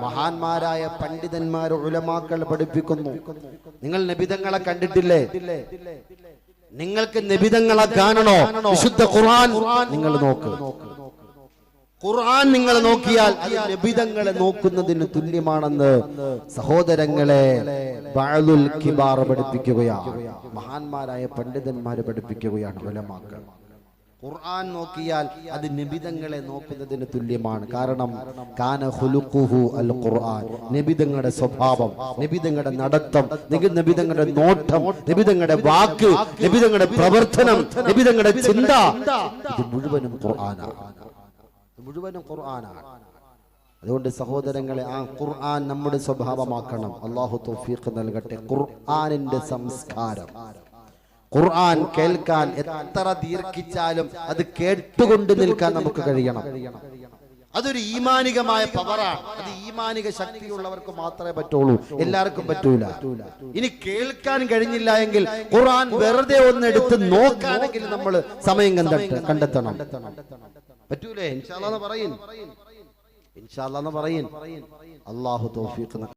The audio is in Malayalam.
മഹാന്മാരായ പണ്ഡിതന്മാർ ഉലമാക്കൾ പഠിപ്പിക്കുന്നു. നിങ്ങൾ നബിതങ്ങളെ കണ്ടിട്ടില്ലേ? നിങ്ങൾക്ക് നബിതങ്ങളെ കാണണോ? വിശുദ്ധ ഖുർആൻ നിങ്ങൾ നോക്ക്. ഖുർആൻ നിങ്ങൾ നോക്കിയാൽ അത് നബിതങ്ങളെ നോക്കുന്നതിന് തുല്യമാണെന്ന് സഹോദരങ്ങളെ ബഅദുൽ കിബാർ പഠിപ്പിക്കുകയാണ്. മഹാന്മാരായ പണ്ഡിതന്മാർ പഠിപ്പിക്കുകയാണ്. ഉലമാക്കൾ ഖുർആൻ നോക്കിയാൽ അത് നബിതങ്ങളെ നോക്കുന്നതിന് തുല്യമാണ്. കാരണം കാന ഖുലുഖുഹു അൽ ഖുർആൻ, നബിതങ്ങളുടെ സ്വഭാവം, നബിതങ്ങളുടെ നടത്തം, നബിതങ്ങളുടെ നോട്ടം, നബിതങ്ങളുടെ വാക്ക്, നബിതങ്ങളുടെ പ്രവർത്തനം, നബിതങ്ങളുടെ ചിന്ത, ഇത് മുഴുവനും ഖുർആനാണ്. മുഴുവനും ഖുർആനാണ്. അതുകൊണ്ട് സഹോദരങ്ങളെ ആ ഖുർആൻ നമ്മുടെ സ്വഭാവമാക്കണം. അല്ലാഹു തൗഫീഖ് നൽകട്ടെ. ഖുർആനിന്റെ സംസ്കാരം, ഖുർആൻ കേൾക്കാൻ എത്ര ദീർഘിച്ചാലും അത് കേട്ടുകൊണ്ട് നിൽക്കാൻ നമുക്ക് കഴിയണം. അതൊരു ഈമാനികമായ പവറാണ്. അത് ഈമാനിക ശക്തിയുള്ളവർക്ക് മാത്രമേ പറ്റുള്ളൂ, എല്ലാവർക്കും പറ്റൂല. ഇനി കേൾക്കാൻ കഴിഞ്ഞില്ല എങ്കിൽ ഖുർആൻ വെറുതെ ഒന്നെടുത്ത് നോക്കാനെങ്കിൽ നമ്മൾ സമയം കണ്ടെത്തണം. പറ്റൂലേ? ഇൻഷാ അല്ലാഹ് പറയും, ഇൻഷാ അല്ലാഹ് പറയും. അല്ലാഹു തൗഫീഖ്